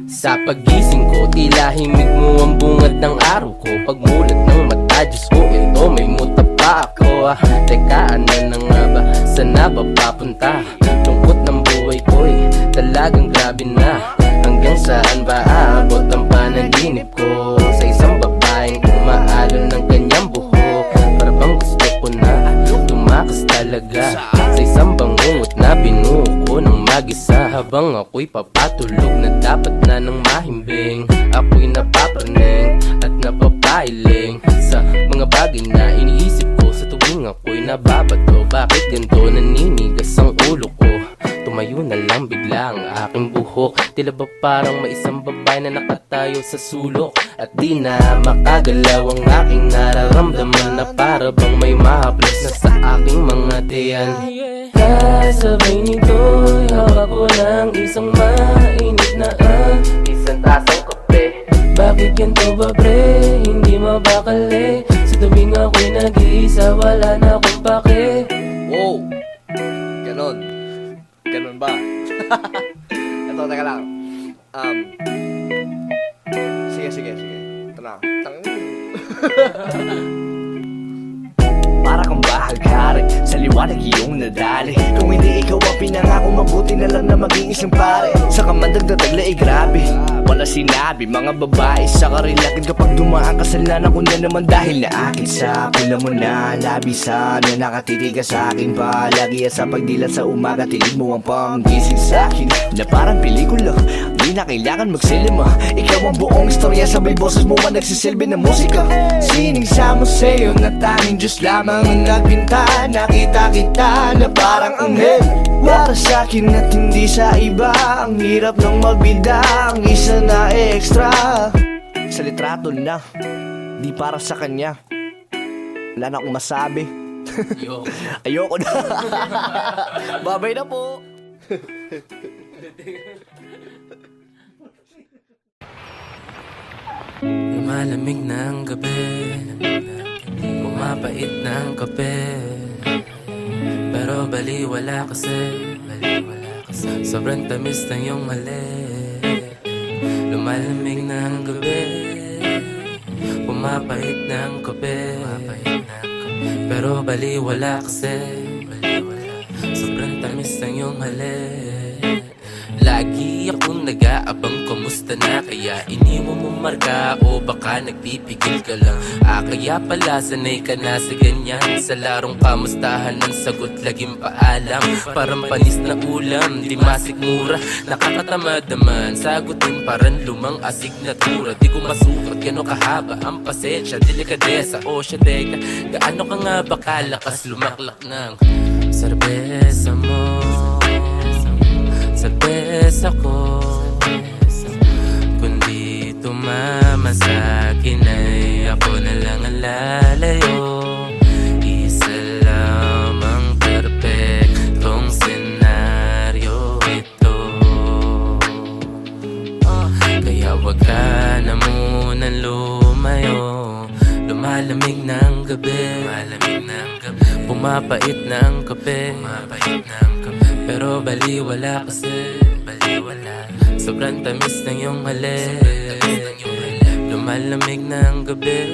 Sa pagising ko, tila himig mo ang bungad ng araw ko. Pagmulat ng mata, Diyos ko, ito may muta pa ako. Teka, ano na nga ba? Saan na ba papunta? Lungkot ng buhay ko'y talagang grabe na. Hanggang saan ba aabot ang panaginip ko? Sa isang babaeng umaalon ng kanyang buhok. Para bang gusto ko na tumakas talaga. Sa isang bangungot na binuo ko ng mag-isa. Habang ako'y papatulog na dapat na ng mahimbing. Ako'y napapraning at napapailing sa mga bagay na iniisip ko sa tuwing ako'y nababato. Bakit ganito naninigas ang ulo ko? Tumayo na lang bigla ang aking buhok. Tila ba parang may isang babae na nakatayo sa sulok? At di na makagalaw ang aking nararamdaman. Na para bang may mahaplas na sa aking mga tiyan. Kasabay nito'y hawak ko ng isang mainit na isang tasang kape. Bakit ganito ba pre? Hindi mabakali. Sa tuwing ako'y nag-iisa, wala na akong pake. Wow! Ganon. Ganon ba? Ito, teka lang. Sige. Ito na. Para kang bahagari, sa liwanag iyong nadali. Kung hindi ikaw ang pinangako, mabuti na lang na maging isang pare. Sa kamadagdatagla ay grabe, wala sinabi. Mga babae sa karilakin kapag dumaan kasalanan ko na naman. Dahil na akin sa pula mo na labisan na nakatitigas sa akin palagi. At sa pagdilat sa umaga, tilig mo ang panggising sa akin. Na parang pelikula, di na kailangan magsilima. Ikaw ang buong istorya, sabay boses mo man nagsisilbi ng musika. Siningsa mo sa'yo na tanging Diyos lamang ang nagbinta. Nakita kita na parang anghel para sa'kin at hindi sa iba. Ang hirap ng magbida, ang isa na extra. Sa litrato na, di para sa kanya. Wala na akong masabi. Ayoko na. Babay na po. Lumalamig na ang gabi, pumapait na ang kape. Pero baliwala kasi, sobrang tamis na iyong mali. Lumalamig na ang gabi, pumapait na ang kape. Pero baliwala kasi, sobrang tamis na iyong mali. Lagi akong nag-aabang kamusta na, kaya iniwan mo marka o baka nagpipigil ka lang. Kaya pala sanay ka na sa ganyan. Sa larong kamustahan ng sagot laging paalam. Parang panis na ulam, di masikmura. Nakakatamad naman, sagutin parang lumang asignatura. Di ko masukat gano'n kahaba ang pasensya, delikadesa o siya teka. Gaano ka nga ba kalakas lumaklak ng serbesa mo? Serbesa ko, kundi tumama sa'kin ay ako na lang ang lalayo. Isa lamang perfectong senaryo ito. Kaya wag ka na munang lumayo. Lumalamig na ang gabi, pumapait na ang kape. Pero baliwala kasi, sobrang tamis ng iyong mali. Lumalamig na ang gabi,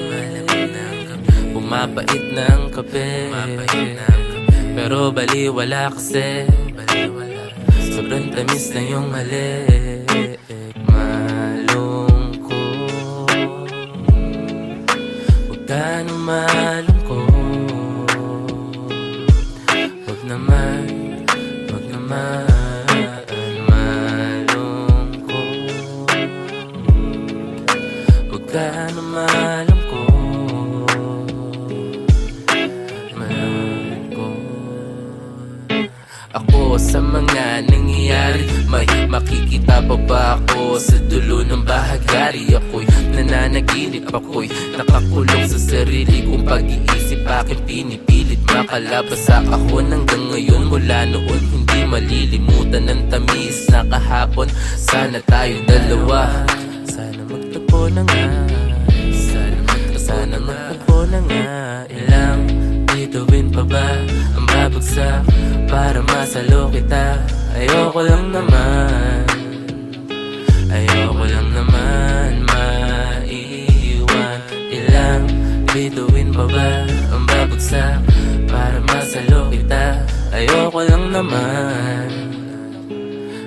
pumapait na ang kape. Pero baliwala kasi, sobrang tamis ng iyong mali. Malungkot, huwag ka na malungkot. Huwag naman malungkot, huwag ka na malungkot. Ako sa mga nangyayari, may makikita pa ba ako sa dulo ng bahagari? Ako'y nananaginip, ako'y nakakulong sa sarili kong pag-iisip. Aking pinipilit makalabas sa kahon. Hanggang ngayon mula noon hindi malilimutan ng tamis na kahapon. Sana tayo dalawa, sana magtagpo na nga. Sana magtagpo na nga. Ilang bituin pa ba ang babagsak para masalo kita? Ayoko lang naman, ayoko lang naman maiwan. Ilang bituin pa ba ang babagsak para masalo kita? Ayoko lang naman,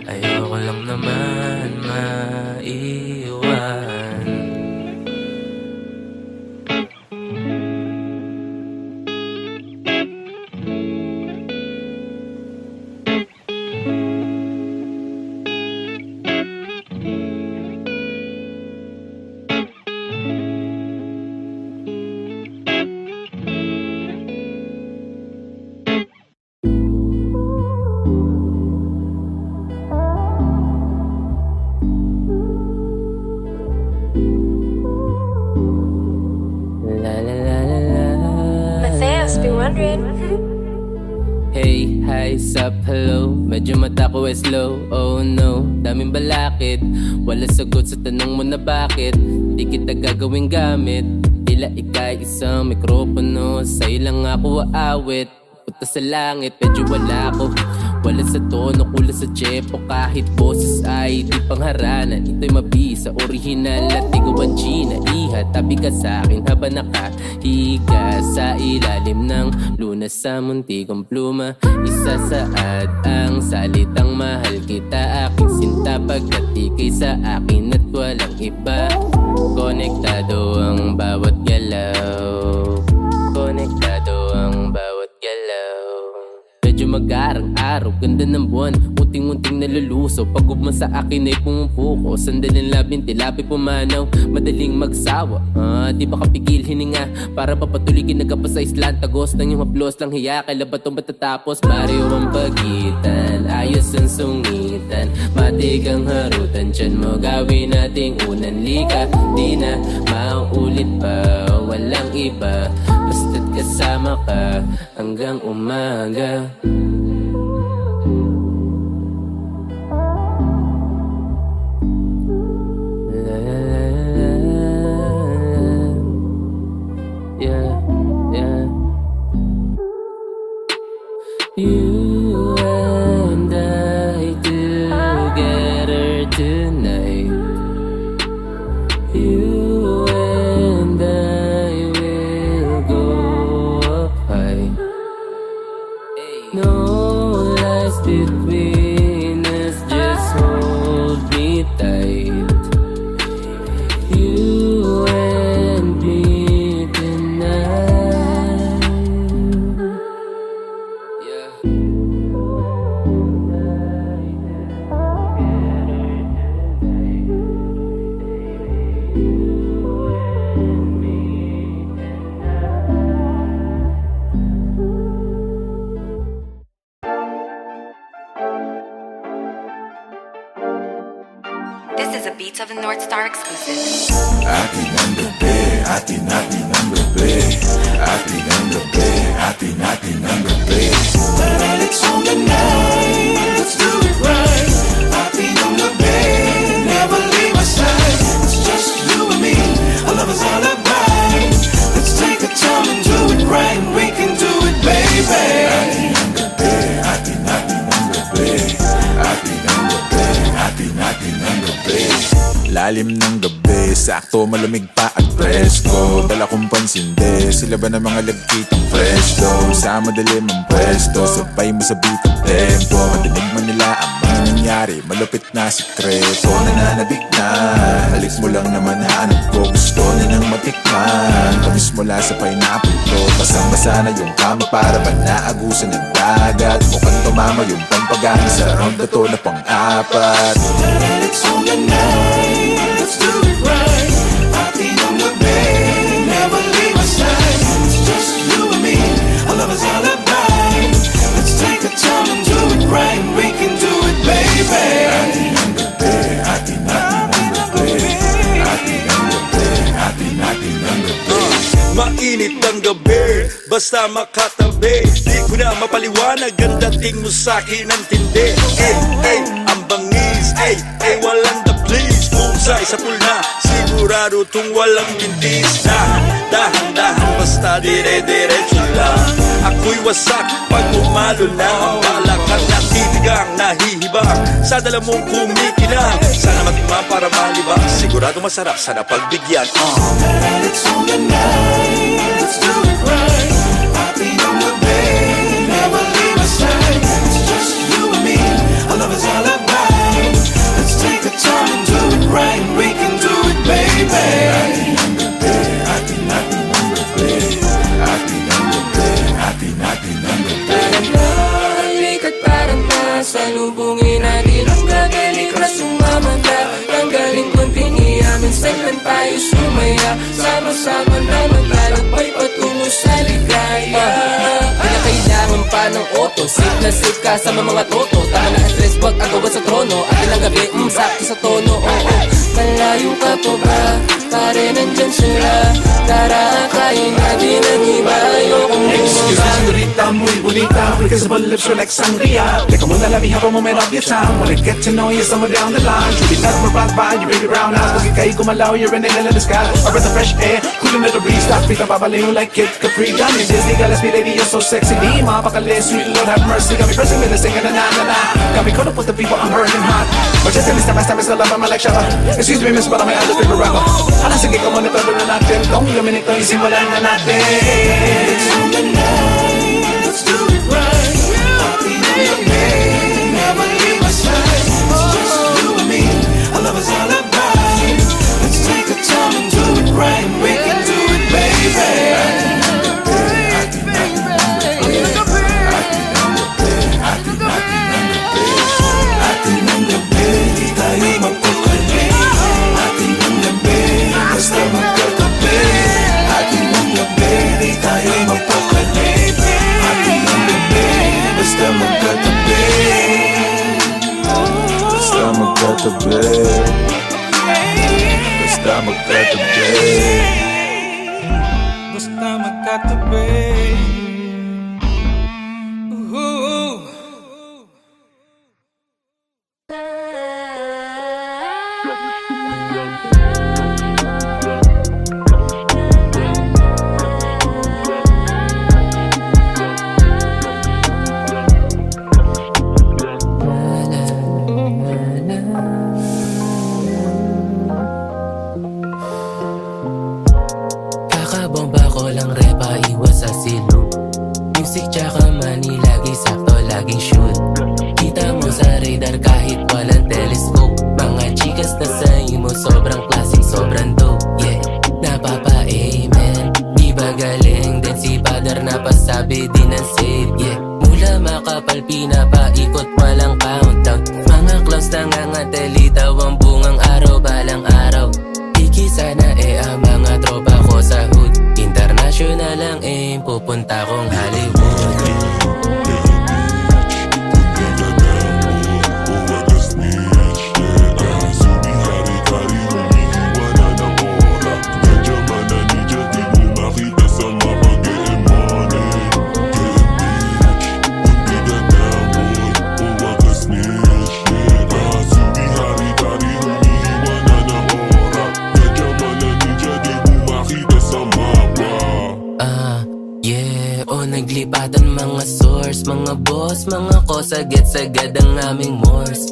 ayoko lang naman maiwan. Matthias, be wondering. Hey, hi, sup, hello. Medyo mata ko is low, oh no. Daming balakid, wala sagot sa tanong mo na bakit di kita gagawing gamit. Tila ika'y isang mikropono, sa'yo lang ako aawit. Punta sa langit, medyo wala ko, wala sa tono, kulang sa jepo. Kahit boses ay di pangharanan, ito'y mabisa, original at ikaw ang Gina. Iha, tabi ka sa'kin habang nakahiga sa ilalim ng lunas sa muntikong pluma. Isasaad ang salitang mahal kita, aking sinta, pagkat ika'y sa akin at walang iba. Konektado ang bawat galaw, konektado ang bawat galaw. Medyo mag-arang-araw, ganda ng buwan, unting-unting naluluso. Pagugma sa akin ay pumupuko, sandaling labing tilapay pumanaw, madaling magsawa. Di ba kapigil hininga, para papatuligin nagkapa sa islan. Tagos ng iyong haplos lang hiya, kailan ba itong matatapos? Pareho ang pagitan, ayos ang sungitan, matig ang harutan, tiyan mo gawin nating unang lika. Di na mauulit pa, walang iba, basta't kasama ka hanggang umaga. Yeah, yeah. You and I together tonight. You and I will go up high. No lies between us, just hold me tight. You and me tonight. Yeah. This is a Beats of the North Star exclusive. Atin ang gabi, atin ang gabi. Atin ang gabi, atin ang gabi. Tonight it's on the night, let's do it right. Atin ang gabi, never leave my side. It's just you and me, our love is all about. Let's take our time and do it right. We can do it, baby. Atin ang gabi, atin ang gabi. Atin ang gabi, atin ang gabi. Lalim ng gabi, sakto malamig pa at presko. Dala kong pansinde, sila ba ng mga lagkitang fresh dough? Sa madilim ang pwesto, sabay mo sa beat ang tempo. Madinig man nila ang mga nangyari, malupit na sikreto. Nananabik na, halik mo lang naman hanap ko. Gusto na nang matikman, tamis mula sa pineapple ko. Basang-basa na yung kama para ba naagusan ng dagat. Mukhang tumama yung pampagana sa round na to na pang-apat. Tonight it's on the night, let's do it right. Atin ang gabi, never leave my side. It's just you and me, our love is all about. Let's take our time and do it right. We can do it, baby. Atin ang gabi, atin ang gabi. Atin ang gabi, atin ang gabi. Mainit ang gabi, basta makatabi. Di ko na mapaliwanag ang dating mo sa'kin ang tindi. Ang bangis, walang the please. Pusay sa pulna, sigurado tong walang mintis. Dahan-dahan, basta dire-diretso lang. Ako'y wasak pag pumalo lang ang balak. Ang natibigang, nahihibang sa dala mong kumikinang. Sana matikman para malibang, sigurado masarap, sana pagbigyan. And it's on the night, let's do it right. Happy number, babe, never leave my side. It's just you and me, our love is all about. Let's take our time and do it right. We can do it, baby. Happy number, babe. Happy number, babe. Happy number, babe. Halika't parang nasalubungin natin ang gagaling na sumamanta. Tanggalin konting iyamin, saglan tayo sumaya. Sama-sama na maglalakbay patungo sa ligaya. Di na kailangan pa ng auto, safe na safe kasama mga toto. Tama na ang stress, wag agawan sa trono. Atin ang gabi, sakto sa tono, oo. Malayo ka pa ba? Pare nandyan sila. Tara, kain natin ang iba. Ayokong Excuse me, señorita, muy bonita. Reversible lips, relax sangria. Teka muna, let me have a moment of your time. Wanna get to know you somewhere down the line. Truly not rock by your baby brown eyes. Pag ika'y gumalaw, you're an angel in the sky. A breath of fresh air, cooling at the breeze. Stop beat, babaliw like Kid Capri. Got me Disney, got let's be lady, you're so sexy. Di mapakali, sweet Lord have mercy. Got me pressing me, singing na na na na. Got me caught up with the people, I'm burning hot. But just tell me, step by step, it's the love, I'm like Shabba. Excuse me, miss, but I'm out of paper rapper. Hala, sige ka muna, todo na natin. Kung gamin ito, isimulan na natin. It's on the night, let's do it right. Happy number, babe, never leave my side. It's just you and me, our love is all about. Let's take our time and do it right. We can do it, baby. Basta magkatabi. Ating ng gabi, di tayo mapakali. Ating ng gabi, basta magkatabi. Basta magkatabi. Basta magkatabi. Basta magkatabi. Kakabomba ko lang repa, iwas sa silong. Music tsaka money, lagi sakto, laging shoot. Kita mo sa radar kahit walang telescope. Mga chikas na sa imo, sobrang classic, sobrang dope. Yeah, napapa-amen. Di ba galing din si Father na pasabi din ang save. Yeah, mula makapal, pinapaikot, walang countdown. Mga clowns nangangatalitaw ang bungang araw, balang araw. Sana ang mga tropa ko sa hood. International ang aim, pupunta kong Hollywood. Naglipatan mga source, mga boss, mga kosa, sagad ang aming morse.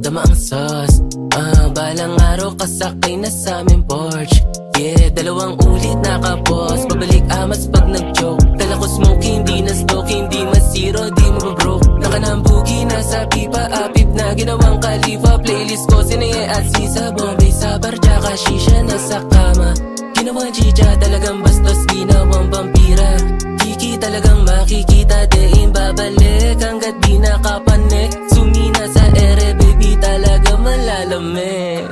Dama ang sauce. Balang araw kasakay na sa aming porch. Yeah, dalawang ulit nakapos. Pabalik amas pag nag-joke. Dala ko smoke, hindi na stock, hindi masiro, di mababroke. Nakanambugi, nasa pipa, apip na ginawang kalifa. Playlist ko, sinaye at sisa, Bombay, Sabar, tsaka shisha, nasa kama. Ginawang chicha, talagang bastos, ginawang vampira. Kiki talagang makikita, diin babalik hanggat di nakapanik. Sumina sa ere, baby, talaga malalamig.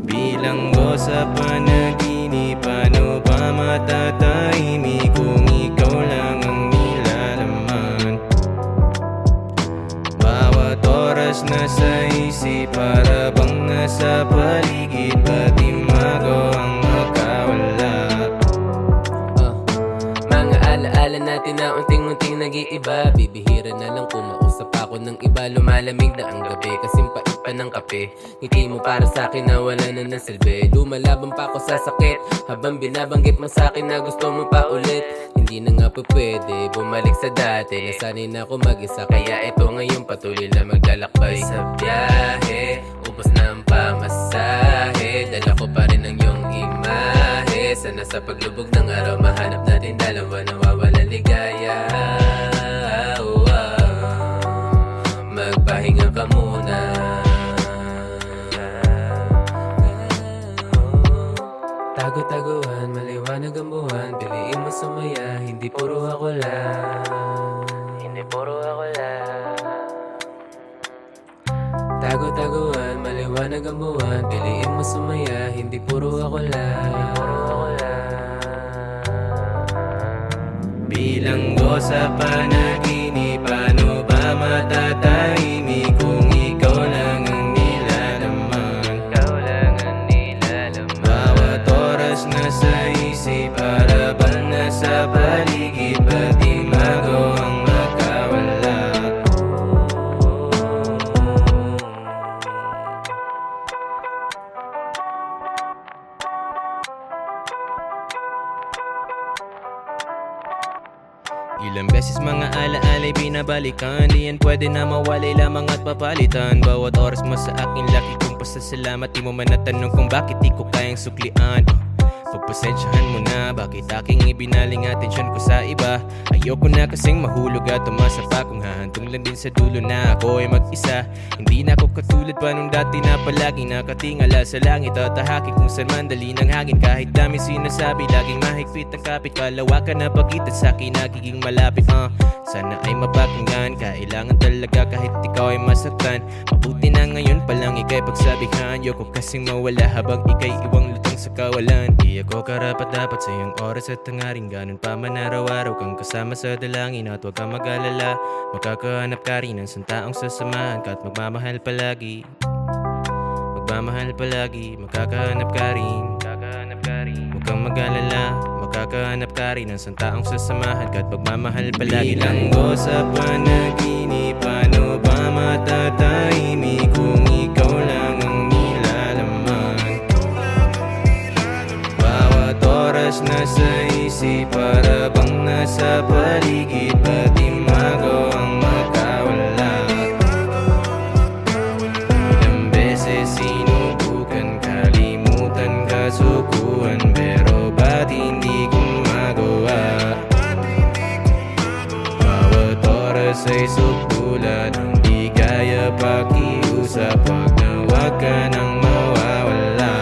Bilang ko sa panaginip, paano ba matatahimik kung ikaw lang ang nilalaman? Bawat oras nasa isip, para bang nasa paligid, pati mago ang makawala. Mga alaala natin na unting-unting nag-iiba. Bibihira na lang kumausap ako ng iba. Lumalamig na ang gabi, kasing pait pa ng kape. Ngiti mo para sa'kin na wala na ng silbi. Lumalaban pa ako sa sakit, habang binabanggit mo sa'kin na gusto mo pa ulit. Hindi na nga po pwede bumalik sa dati. Nasanay na ako mag-isa, kaya ito ngayon patuloy na maglalakbay. Sa biyahe, ubos na ang pamasahe, dala ko pa rin ang iyong imahe. Sana sa paglubog ng araw mahanap natin dalawa, nawawalan ligaya. Magpahinga ka muna. Tago-taguan, maliwanag ang buwan, piliin mo sumaya, hindi puro ako lang. Hindi puro ako lang. Tago-taguan, maliwanag ang buwan, piliin mo sumaya, hindi puro ako lang. Hindi puro ako lang. Bilang ko sa panaginip, paano ba matatahimik kung ikaw lang ang nilalaman? Ikaw lang ang nilalaman. Bawat oras nasa isip, para bang nasa paligid, pati mago ang makawala. Ilang beses mga alaala'y binabalikan, di yan pwede na mawalay lamang at papalitan. Bawat oras mo sa akin laki kong pasasalamat, di mo man natanong kung bakit di ko kayang suklian. Pagpasensyahan mo na, bakit aking ibinaling atensyon ko sa iba? Ayoko na kasing mahulog at umasa pa, kung hahantong lang din sa dulo na ako ay mag-isa. Hindi na ako katulad pa nung dati na palagi nakatingala sa langit at tahaki kung saan mandali ng hangin. Kahit dami sinasabi, laging mahigpit ang kapit, kalawakan na pagitan sa akin nagiging malapit. Sana ay mapakinggan, kailangan talaga kahit ikaw ay masaktan. Mabuti na ngayon palang ika'y pagsabihan, yoko kasing mawala habang ika'y iwang lutang sa kawalan. Di ako karapat dapat sa iyong oras at tangaring, ganun pa man araw-araw kang kasama sa dalangin. At huwag kang mag-alala, makakahanap ka rin ng santaong sasamahan ka at magmamahal palagi. Magmamahal palagi, makakahanap ka rin. Huwag kang mag-alala, makakahanap ka rin ng santaong sasamahan ka at magmamahal palagi. Bilang ko sa panaginip, paano ba matatahimik kung ikaw lang ang nilalaman? Bawat oras nasa isip, para bang nasa paligid, pati mago ang makawala. Ilang beses sinubukan, kalimutan, kasukuhan, pero ba't hindi ko magawa? Bawat oras ay sukulan, hindi kaya pakiusap, wag na wag ka nang mawawala.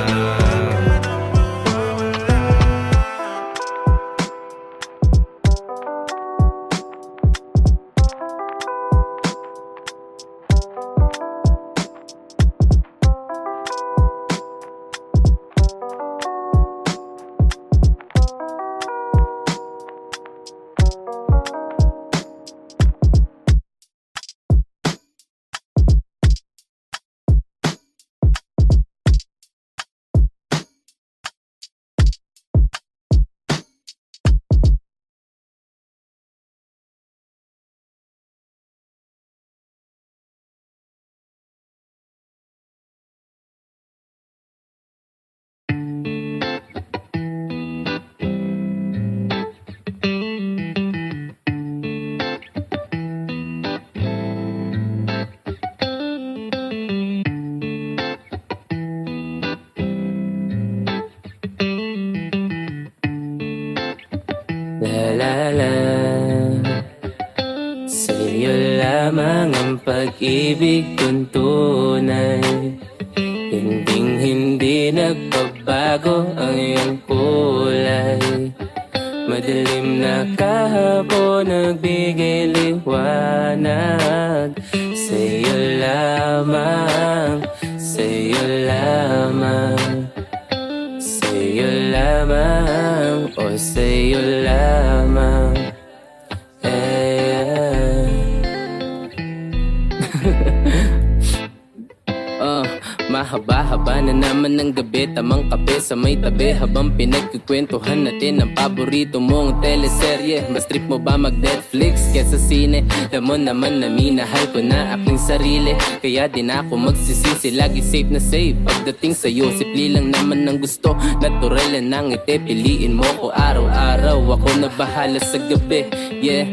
La la la, sa'yo lang lamang ang pag-ibig kong tunay. Hindi nagbabago ang iyong kulay. Madilim na kahapon nagbigay liwanag. Sa'yo lamang, sa'yo lamang, sa'yo lamang, o sa'yo lamang. Mahaba-haba na naman ng gabi, tamang kape sa may tabi, habang pinagkukwentuhan natin ang paborito mong teleserye. Mas trip mo ba mag-Netflix kesa sine? Alam mo naman na minahal ko na aking sarili, kaya din ako magsisisi, lagi safe na safe. Pagdating sa'yo, simple lang naman ang gusto, natural lang ang ngiti. Piliin mo ko araw-araw, ako na bahala sa gabi. Yeah,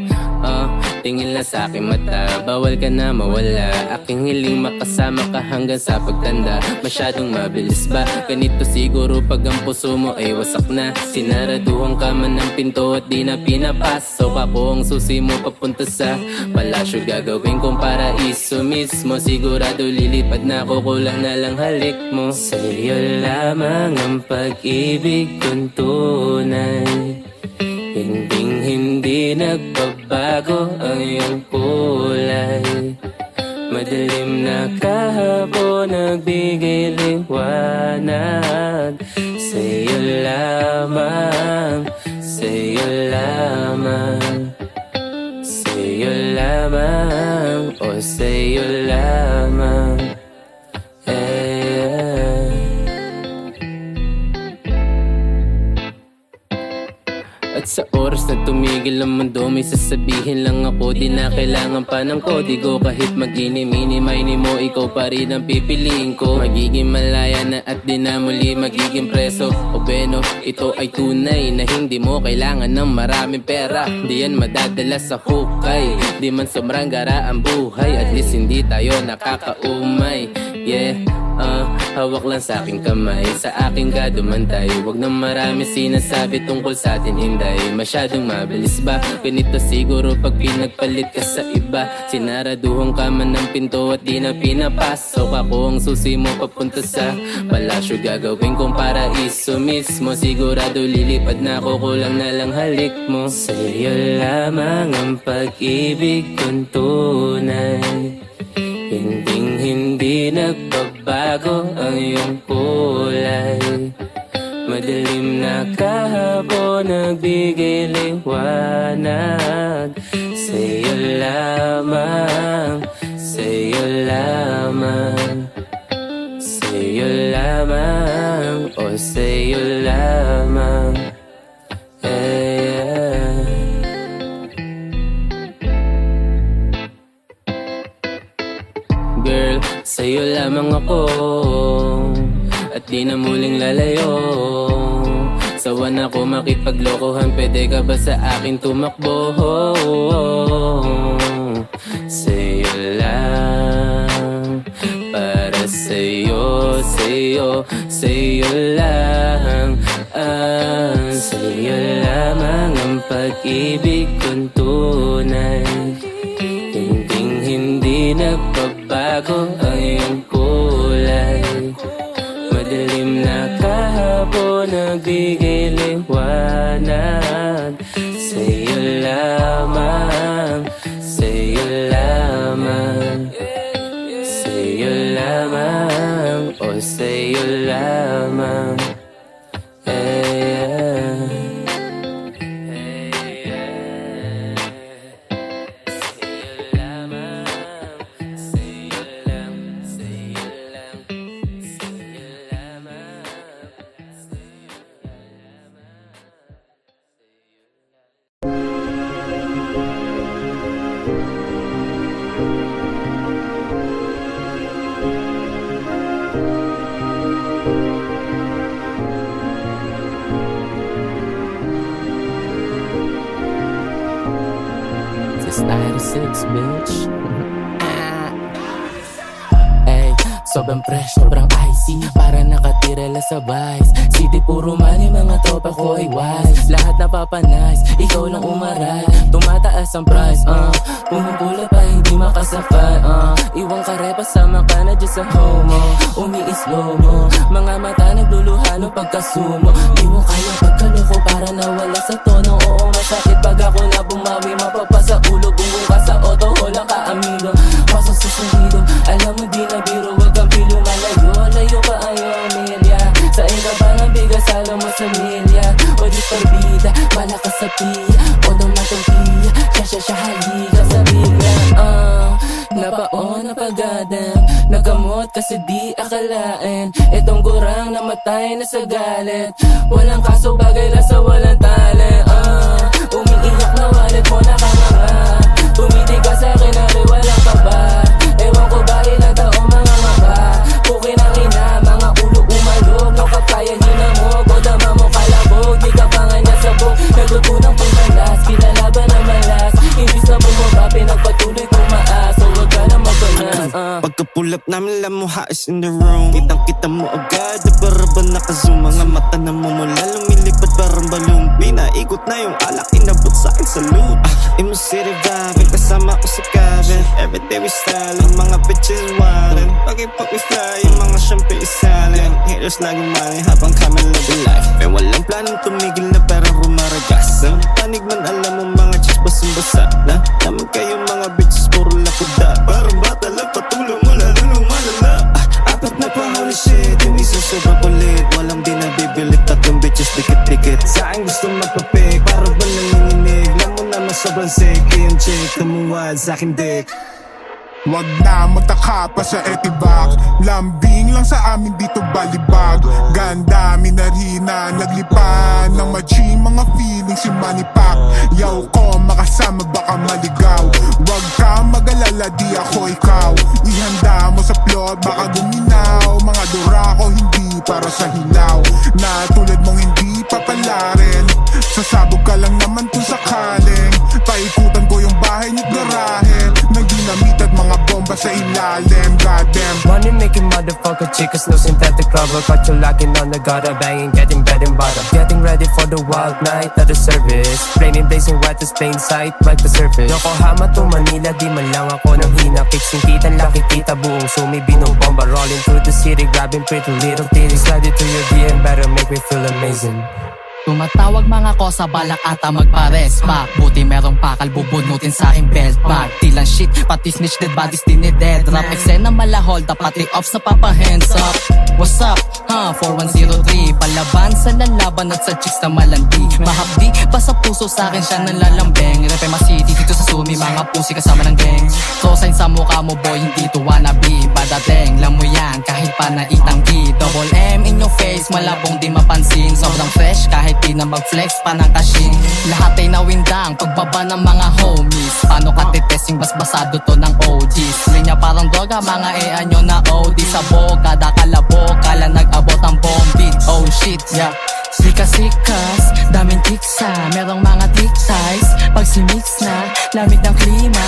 tingin lang sa aking mata, bawal ka na mawala. Aking hiling makasama ka hanggang sa pagtanda. Masyadong mabilis ba? Ganito siguro pag ang puso mo ay wasak na. Sinaraduhan ka man ng pinto at di na pinapasok. Ako ang susi mo papunta sa palasyo. Gagawin kong paraiso mismo. Sigurado lilipad na ako, kulang na lang halik mo. Sa'yo lamang ang pag-ibig kong tunay. Hindi nagbabago ang iyong kulay. Madilim na kahapon nagbigay liwanag. Sa'yo lamang, sa'yo lamang, sa'yo lamang, o sa'yo lamang. At sa oras na tumigil ang mundo, may sasabihin lang ako. Di na kailangan pa ng kodigo. Kahit mag-ini-mini-mini mo, ikaw pa rin ang pipiliin ko. Magiging malaya na at di na muli magiging preso. O beno, ito ay tunay na hindi mo kailangan ng maraming pera. Di yan madadala sa hukay, di man sobrang gara ang buhay. At least hindi tayo nakakaumay. Yeah, hawak lang sa aking kamay, sa aking gadumantay. Huwag na marami sinasabi tungkol sa atin, hinday. Masyadong mabilis ba? Ganito siguro pag pinagpalit ka sa iba. Sinaraduhan ka man ng pinto at di na pinapasok. Ako ang susi mo papunta sa palasyo. Gagawin kong paraiso mismo. Sigurado lilipad na ako, kulang na lang halik mo. Sa'yo lamang ang pag-ibig kong tunay. Hindi nagbabago ang iyong kulay. Madilim na kahapon nagbigay liwanag. Sa'yo lamang, sa'yo lamang, sa'yo lamang, o sa'yo lamang. Girl, sa'yo lamang ako, at di na muling lalayo. Sawa na ko makipaglokohan, pwede ka ba sa akin tumakbo? Sa'yo lang, para sa'yo, sa'yo, sa'yo lang. Sa'yo lamang ang pag-ibig kong tunay. Hindi nagbabago ang iyong kulay. Madilim na kahapon nagbigay liwanag. Sa'yo lamang, sa'yo lamang, sa'yo lamang, o sa'yo lamang. It's 96, bitch. Ay, Sobrang fresh, sobrang icy, para nakatira lang sa vice. City puro money, mga tropa ko ay wise. Lahat napapanice, ikaw lang umaray. Tumataas ang price, pumupula pa hindi makasakay, iwang karepa, sama ka na dyan sa homo. Umi-slow mo, mga mata nagluluha ng pagkasumo. Di mo kaya pagkaloko para nawala sa tono. Oo, masakit pag ako na bumawi, mapapasa ulo. Bungong ka sa auto, walang ka-amigo. Pasok sa sulido, alam mo di na biro. Wag kang pilo, malayo, layo pa ayaw milya. Sa inga ba ng bigas, alam mo sa milya. O di parbida, malakas sa piya. O dumatong piya, siya halika sa bigla. Napaon na pagadam, nagamot kasi di akalain. Itong gurang namatay na sa galit. Walang kaso, bagay lang sa walang talent. Umiiyak na wallet mo nakamanga. Tumiti ka sa akin na rin walang kaba. Ewan ko ba ilang taong mga maba. Pukin ang ina, mga ulo umalog. No kapayahin na mo, kodama mo kalabog. Di ka pa nga niya sabog, natutunang pumalas. Kinalaban na malas, imbis na bumaba, pinagpatuloy tumaas. So wag ka na mabanas. Pagka-pull up namin, lamuha is in the room. Kitang-kita mo agad, para ba nakazoom? Mga mata na mumula, lumilipad parang balloon. Pinaikot na yung alak, inabot sa'kin sa loot. Imo city vibing, kasama ko sa cabin. Everyday we styling, mga bitches wildin'. Pag-ipag we fly, yung mga syempre isalin. Haters laging money habang kami living life. May walang planong tumigil na parang rumaragas. Ang panig man alam mo mga chicks basang-basa na. Naman kayo mga bitches puro lakuda. Parang bata lang patulong mo lalo lumalala. Apat na pa holy shit, yung isa sobrang kulit. Walang di nabibilit, tatlong bitches dikit-dikit. Saan gusto magpapik, para ba nanginginig? Alam mo naman sobrang sick, yung chick tumuwad sa'kin dick. Wag na magtaka pa sa etibak. Lambing lang sa amin dito balibag. Ganda, minarina, naglipan ng machi, mga feeling si Manny Pac. Yaw ko, makasama baka maligaw. Wag ka mag-alala, di ako ikaw. Ihanda mo sa plot, baka guminaw. Mga dura ko hindi para sa hilaw. Na tulad mong hindi papalarin. Sasabog ka lang naman kung sakaling. Paikutan ko yung bahay niyo't garahe. Nagdinamit at mga bomba sa ilalim. Goddamn. Money making motherfucker chicas, no synthetic rubber. Got you locking on the gutter, banging, getting bed and butter. Getting ready for the wild night at the service. Flaming, blazing wet as plain sight, like the surface. Yokohama to Manila, di man lang ako ng hina. Fixing kita, nakikita buong sumi, binobomba. Rolling through the city, grabbing pretty little titties. Slide it to your DM, better make me feel amazing. Tumatawag mga kosa, balak ata magpares back. Buti merong pakal, bubunutin sa aking belt bag. Tilang shit, pati snitch, dead bodies dinided drop. Eksena malahol, pati off sa papa hands up. What's up? 4103 palaban sa lalaban at sa chicks na malandi. Mahapdi, basta puso sa akin siya nalalambeng. Repema City, dito sa Sumi, mga pusi kasama ng gang. So sign sa mukha mo boy, hindi to wannabe. Badateng, lang mo yan, kahit pa na itanggi. Double M in your face, malabong di mapansin. Sobrang fresh, kahit di na mag-flex pa ng kashin. Lahat ay nawindang, pagbaba ng mga homies. Paano ka titesting, basbasado to ng OGs. Linya parang droga, mga nyo na OD. Sa kada kalabo, kala nag-abot ang bombit. Oh shit, yeah. Sikas-sikas, daming tiksa, merong mga tic-ties. Pag simix na, lamig ng klima.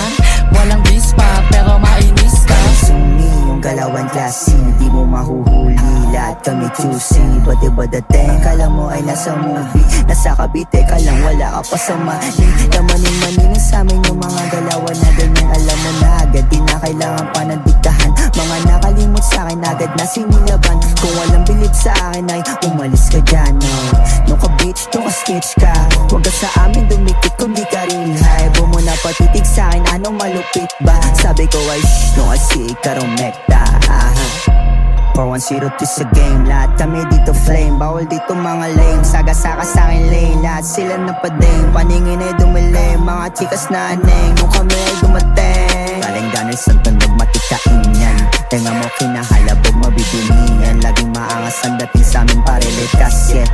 Walang bispa, pero mainis ka. Sumi, yung galawan klase, di mo mahuhuli. Lahat kami juicy, bade dating. Kala mo ay nasa movie, nasa Cavite ka lang, wala ka pa sa mali. Lamanin-manin sa amin yung mga galawan na ganyan. Alam mo na agad, di na kailangan pa ng diktahan. Mga nakalimot sa akin agad na sinilaban. Kung walang bilib sa akin ay umalis ka dyan, no. Nung ka-bitch, nung ka-sketch ka. Huwag ka sa amin dumikit kung di ka real high. Huwag mo na patitig sa akin, anong malupit ba? Sabi ko ay shh, nung kasi karomekta. 4102 sa game, lahat kami dito flame. Bawal dito mga lame, saga-saka sa akin lane. Lahat sila napading, paningin ay dumilim. Mga chikas na aneng, nung kami ay dumating. Galing ganil sa tunog, matikain yan. Tenga mo kinahalabog, mabibili yan. Laging maangas ang dating sa amin, pare likas, yeah.